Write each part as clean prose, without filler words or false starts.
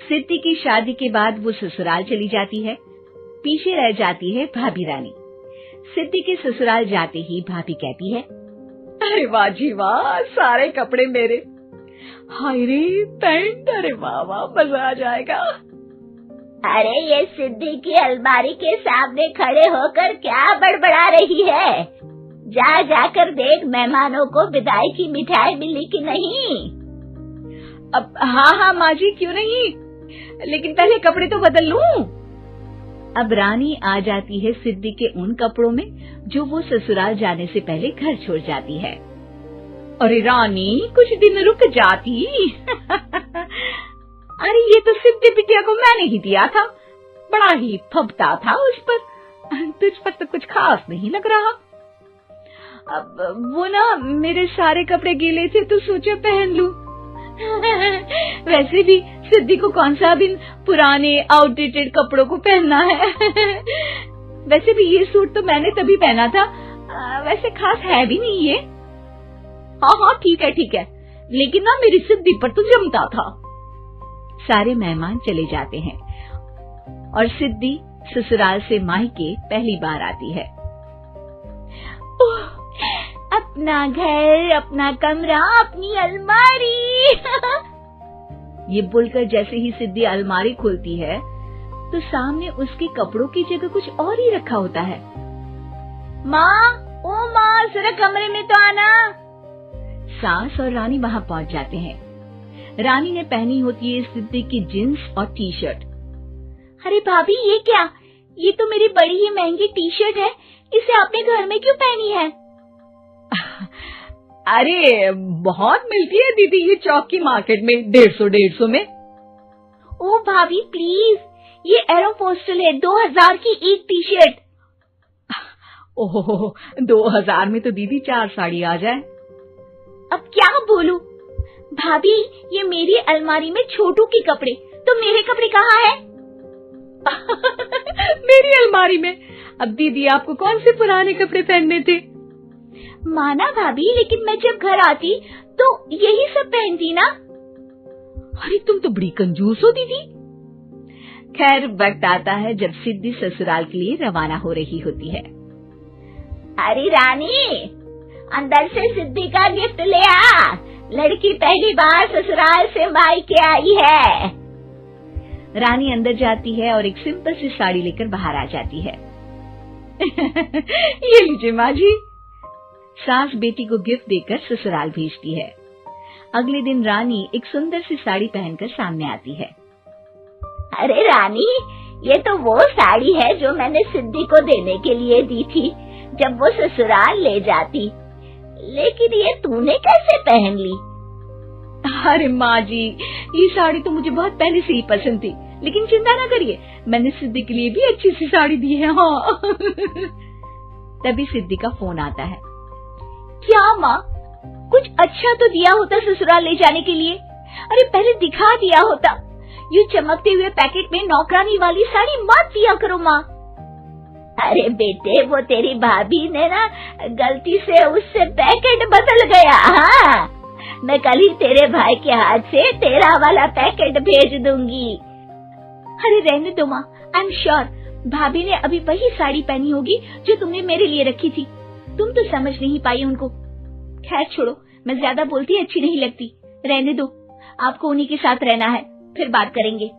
सिद्धि की शादी के बाद वो ससुराल चली जाती है। पीछे रह जाती है भाभी रानी। सिद्धि के ससुराल जाते ही भाभी कहती है, अरे वाह जी वाह, सारे कपड़े मेरे। हाय रे पैंट, अरे वाह वाह, मजा आ जाएगा। अरे ये सिद्धि की अलमारी के सामने खड़े होकर क्या बड़बड़ा रही है? जा जाकर देख मेहमानों को विदाई की मिठाई मिली कि नहीं। अब हाँ माँ जी, क्यों नहीं, लेकिन पहले कपड़े तो बदल लूं। अब रानी आ जाती है सिद्धि के उन कपड़ों में जो वो ससुराल जाने से पहले घर छोड़ जाती है। अरे रानी, कुछ दिन रुक जाती। अरे ये तो सिद्धि बिटिया को मैंने ही दिया था, बड़ा ही फबता था उस पर, तुझ पर तो कुछ खास नहीं लग रहा। अब वो ना मेरे सारे कपड़े गीले थे तो सोचा पहन लूं। वैसे भी सिद्धि को कौन सा दिन पुराने आउटडेटेड कपड़ों को पहनना है। वैसे भी ये सूट तो मैंने तभी पहना था, वैसे खास है भी नहीं ये। हाँ ठीक है, लेकिन ना मेरी सिद्धि पर तो जमता था। सारे मेहमान चले जाते हैं और सिद्धि ससुराल से मायके पहली बार आती है। अपना घर, अपना कमरा, अपनी अलमारी। ये बोलकर जैसे ही सिद्धि अलमारी खोलती है तो सामने उसके कपड़ों की जगह कुछ और ही रखा होता है। माँ, ओ माँ, जरा कमरे में तो आना। सास और रानी वहाँ पहुँच जाते हैं। रानी ने पहनी होती है सिद्धि की जींस और टी शर्ट। अरे भाभी, ये क्या? ये तो मेरी बड़ी ही महंगी टी शर्ट है, इसे आपने घर में क्यों पहनी है? अरे बहुत मिलती है दीदी ये चौक की मार्केट में, 150 में। ओ भाभी प्लीज, ये एरोपोस्टल है, 2000 की एक टी शर्ट। ओह, 2000 में तो दीदी 4 साड़ी आ जाए। अब क्या बोलूं? भाभी, ये मेरी अलमारी में छोटू के कपड़े, तो मेरे कपड़े कहाँ हैं? मेरी अलमारी में? अब दीदी आपको कौन से पुराने कपड़े पहनने थे? माना भाभी, लेकिन मैं जब घर आती तो यही सब पहनती ना। अरे तुम तो बड़ी कंजूस हो दीदी। खैर, वक्त आता है जब सिद्धि ससुराल के लिए रवाना हो रही होती है। अरे रानी, अंदर से सिद्धि का गिफ्ट ले आ, लड़की पहली बार ससुराल से मायके आई है। रानी अंदर जाती है और एक सिंपल सी साड़ी लेकर बाहर आ जाती है। ये लीजिए माँ जी। सास बेटी को गिफ्ट देकर ससुराल भेजती है। अगले दिन रानी एक सुंदर सी साड़ी पहनकर सामने आती है। अरे रानी, ये तो वो साड़ी है जो मैंने सिद्धि को देने के लिए दी थी जब वो ससुराल ले जाती, लेकिन ये तूने कैसे पहन ली? अरे माँ जी, ये साड़ी तो मुझे बहुत पहले से ही पसंद थी, लेकिन चिंता ना करिए, मैंने सिद्धि के लिए भी अच्छी सी साड़ी दी है। हाँ। तभी सिद्धि का फोन आता है। क्या माँ, कुछ अच्छा तो दिया होता ससुराल ले जाने के लिए। अरे पहले दिखा दिया होता। ये चमकते हुए पैकेट में नौकरानी वाली साड़ी मत दिया करो माँ। अरे बेटे, वो तेरी भाभी ने ना गलती से उससे पैकेट बदल गया। हाँ, मैं कल ही तेरे भाई के हाथ से तेरा वाला पैकेट भेज दूंगी। अरे रहने दो माँ, आई एम श्योर भाभी ने अभी वही साड़ी पहनी होगी जो तुमने मेरे लिए रखी थी। तुम तो समझ नहीं पाई उनको। खैर छोड़ो, मैं ज्यादा बोलती अच्छी नहीं लगती, रहने दो, आपको उन्हीं के साथ रहना है, फिर बात करेंगे।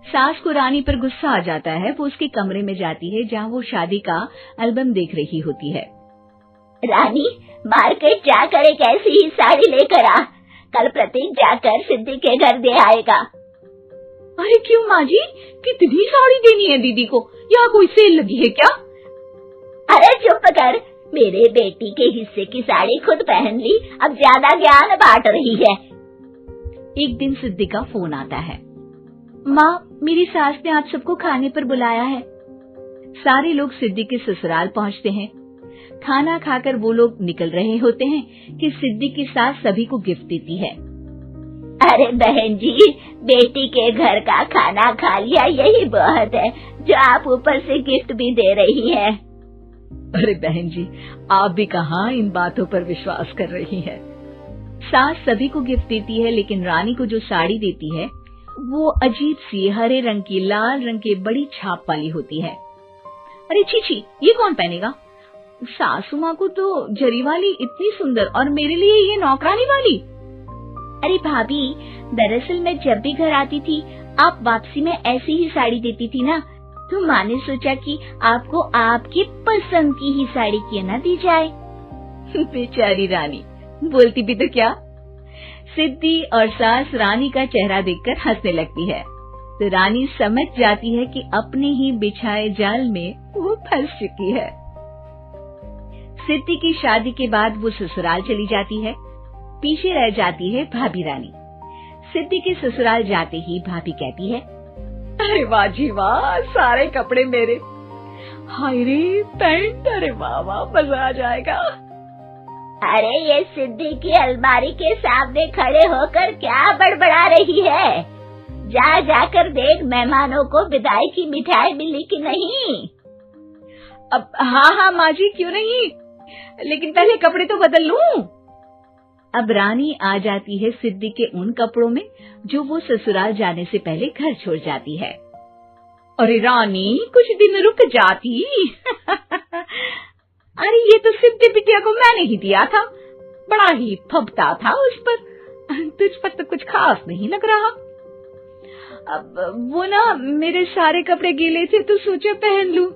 सास को रानी पर गुस्सा आ जाता है। वो उसके कमरे में जाती है जहाँ वो शादी का एल्बम देख रही होती है। रानी, मार्केट जाकर एक ऐसी ही साड़ी लेकर आ, कल प्रतीक जाकर सिद्धि के घर दे आएगा। अरे क्यों माँ जी, कितनी साड़ी देनी है दीदी को? यहाँ कोई सेल लगी है क्या? अरे चुप कर, मेरे बेटी के हिस्से की साड़ी खुद पहन ली, अब ज्यादा ज्ञान बांट रही है। एक दिन सिद्धि का फोन आता है। माँ, मेरी सास ने आप सबको खाने पर बुलाया है। सारे लोग सिद्धि के ससुराल पहुँचते हैं। खाना खाकर वो लोग निकल रहे होते हैं कि सिद्धि की सास सभी को गिफ्ट देती है। अरे बहन जी, बेटी के घर का खाना खा लिया, यही बहुत है जो आप ऊपर से गिफ्ट भी दे रही है। अरे बहन जी, आप भी कहाँ इन बातों पर विश्वास कर रही है। सास सभी को गिफ्ट देती है, लेकिन रानी को जो साड़ी देती है वो अजीब सी हरे रंग की लाल रंग की बड़ी छाप वाली होती है। अरे छी, ये कौन पहनेगा? सासू माँ को तो जरी वाली इतनी सुंदर और मेरे लिए ये नौकरानी वाली। अरे भाभी, दरअसल मैं जब भी घर आती थी आप वापसी में ऐसी ही साड़ी देती थी ना, तो माँ ने सोचा कि आपको आपकी पसंद की ही साड़ी क्यों ना दी जाए। बेचारी रानी, बोलती भी तो क्या। सिद्धि और सास रानी का चेहरा देखकर हंसने लगती है, तो रानी समझ जाती है कि अपने ही बिछाए जाल में वो फंस चुकी है। सिद्धि की शादी के बाद वो ससुराल चली जाती है, पीछे रह जाती है भाभी रानी। सिद्धि के ससुराल जाते ही भाभी कहती है, अरे वाह जी वाह, सारे कपड़े मेरे। हाय रे पैंट, अरे वाह वाह, मजा आ जाएगा। अरे ये सिद्धि की अलमारी के सामने खड़े होकर क्या बड़बड़ा रही है? जाकर देख मेहमानों को विदाई की मिठाई मिली कि नहीं। अब हाँ माँ जी, क्यों नहीं, लेकिन पहले कपड़े तो बदल लूं। अब रानी आ जाती है सिद्धि के उन कपड़ों में जो वो ससुराल जाने से पहले घर छोड़ जाती है। अरे रानी, कुछ दिन रुक जाती। अरे ये तो सिद्धि बिटिया को मैंने ही दिया था, बड़ा ही फबता था उस पर, तुझ पर तो कुछ खास नहीं लग रहा। अब वो ना मेरे सारे कपड़े गीले थे तो सोचा पहन लूं।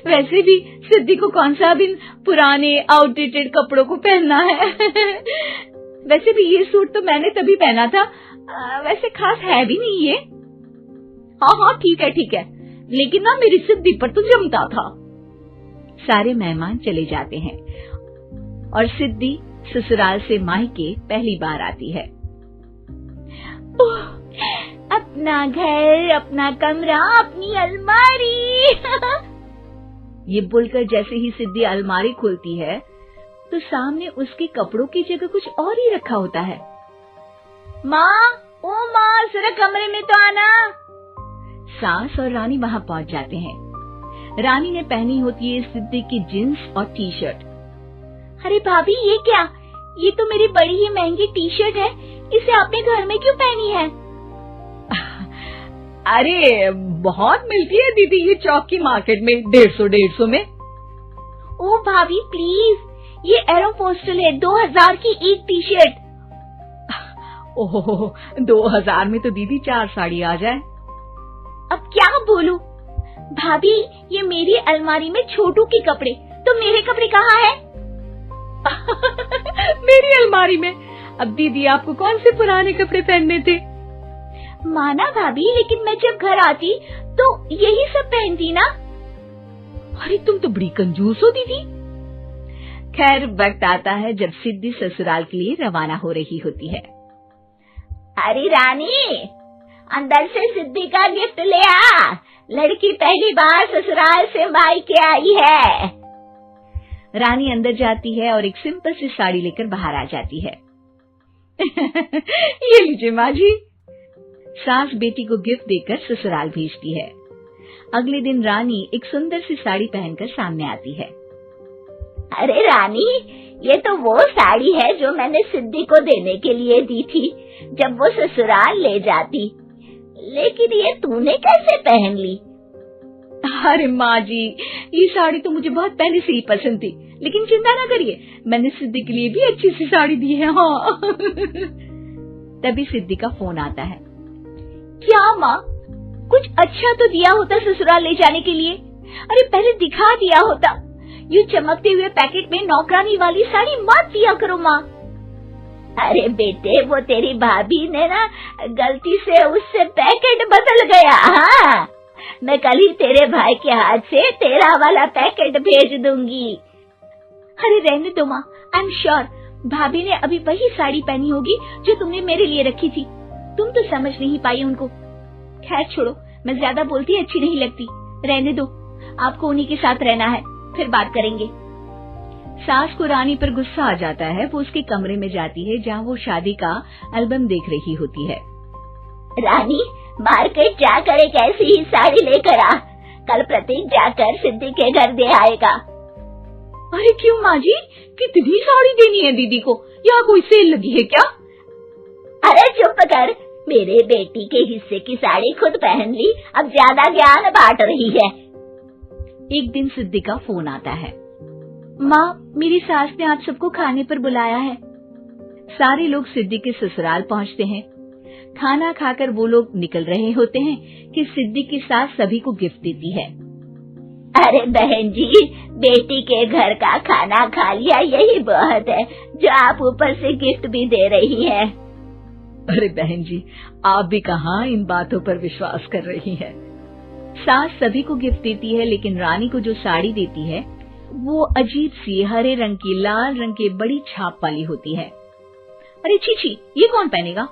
वैसे भी सिद्धि को कौन सा भी पुराने आउटडेटेड कपड़ों को पहनना है। वैसे भी ये सूट तो मैंने तभी पहना था, वैसे खास है भी नहीं ये। हाँ ठीक है, लेकिन ना मेरी सिद्धि पर तो जमता था। सारे मेहमान चले जाते हैं और सिद्धि ससुराल से मायके पहली बार आती है। अपना घर, अपना कमरा, अपनी अलमारी। ये बोलकर जैसे ही सिद्धि अलमारी खोलती है तो सामने उसके कपड़ों की जगह कुछ और ही रखा होता है। माँ, ओ माँ, जरा कमरे में तो आना। सास और रानी वहाँ पहुँच जाते हैं। रानी ने पहनी होती है सिद्धि की जींस और टी शर्ट। अरे भाभी, ये क्या? ये तो मेरी बड़ी ही महंगी टी शर्ट है, इसे आपने घर में क्यों पहनी है? अरे बहुत मिलती है दीदी ये चौक की मार्केट में, 150 में। ओ भाभी प्लीज, ये एरोपोस्टल है, 2000 की एक टी शर्ट। ओहो, 2000 में तो दीदी 4 साड़ी आ जाए। अब क्या बोलूं? भाभी, ये मेरी अलमारी में छोटू के कपड़े, तो मेरे कपड़े कहाँ हैं? मेरी अलमारी में? अब दीदी आपको कौन से पुराने कपड़े पहनने थे? माना भाभी, लेकिन मैं जब घर आती तो यही सब पहनती ना। अरे तुम तो बड़ी कंजूस हो दीदी। खैर, वक्त आता है जब सिद्धि ससुराल के लिए रवाना हो रही होती है। अरे रानी, अंदर से सिद्धि का गिफ्ट ले आ, लड़की पहली बार ससुराल से मायके आई है। रानी अंदर जाती है और एक सिंपल सी साड़ी लेकर बाहर आ जाती है। ये लीजिए माँ जी। सास बेटी को गिफ्ट देकर ससुराल भेजती है। अगले दिन रानी एक सुंदर सी साड़ी पहनकर सामने आती है। अरे रानी, ये तो वो साड़ी है जो मैंने सिद्धि को देने के लिए दी थी जब वो ससुराल ले जाती, लेकिन ये तूने कैसे पहन ली? अरे माँ जी, ये साड़ी तो मुझे बहुत पहले से ही पसंद थी, लेकिन चिंता ना करिए, मैंने सिद्धि के लिए भी अच्छी सी साड़ी दी है। हाँ। तभी सिद्धि का फोन आता है। क्या माँ, कुछ अच्छा तो दिया होता ससुराल ले जाने के लिए। अरे पहले दिखा दिया होता। यूँ चमकते हुए पैकेट में नौकरानी वाली साड़ी मत दिया करो माँ। अरे बेटे, वो तेरी भाभी ने ना गलती से उससे पैकेट बदल गया। हाँ, मैं कल ही तेरे भाई के हाथ से तेरा वाला पैकेट भेज दूंगी। अरे रहने दो माँ, आई एम श्योर भाभी ने अभी वही साड़ी पहनी होगी जो तुमने मेरे लिए रखी थी। तुम तो समझ नहीं पाई उनको। खैर छोड़ो, मैं ज्यादा बोलती अच्छी नहीं लगती, रहने दो, आपको उन्हीं के साथ रहना है, फिर बात करेंगे। सास को रानी पर गुस्सा आ जाता है। वो उसके कमरे में जाती है जहाँ वो शादी का एल्बम देख रही होती है। रानी, मार्केट जाकर एक ऐसी ही साड़ी लेकर आ, कल प्रतीक जाकर सिद्धि के घर दे आएगा। अरे क्यों माँ जी, कितनी साड़ी देनी है दीदी को? यहाँ कोई सेल लगी है क्या? अरे चुप कर, मेरे बेटी के हिस्से की साड़ी खुद पहन ली, अब ज्यादा ज्ञान बांट रही है। एक दिन सिद्धि का फोन आता है। माँ, मेरी सास ने आज सबको खाने पर बुलाया है। सारे लोग सिद्धि के ससुराल पहुँचते हैं। खाना खाकर वो लोग निकल रहे होते हैं कि सिद्धि की सास सभी को गिफ्ट देती है। अरे बहन जी, बेटी के घर का खाना खा लिया, यही बहुत है, जो आप ऊपर से गिफ्ट भी दे रही है। अरे बहन जी, आप भी कहाँ इन बातों पर विश्वास कर रही हैं। सास सभी को गिफ्ट देती है, लेकिन रानी को जो साड़ी देती है वो अजीब सी हरे रंग की लाल रंग की बड़ी छाप वाली होती है। अरे छी, ये कौन पहनेगा?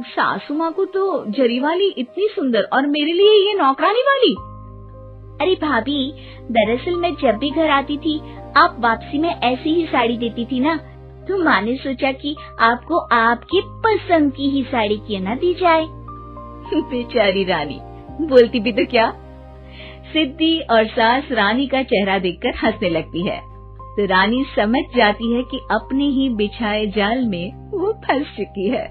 सासू माँ को तो जरी वाली इतनी सुंदर, और मेरे लिए ये नौकरानी वाली। अरे भाभी, दरअसल मैं जब भी घर आती थी आप वापसी में ऐसी ही साड़ी देती थी ना, तो माँ ने सोचा कि आपको आपकी पसंद की ही साड़ी क्यों न दी जाए। बेचारी रानी, बोलती भी तो क्या। सिद्धि और सास रानी का चेहरा देखकर हंसने लगती है, तो रानी समझ जाती है कि अपने ही बिछाए जाल में वो फंस चुकी है।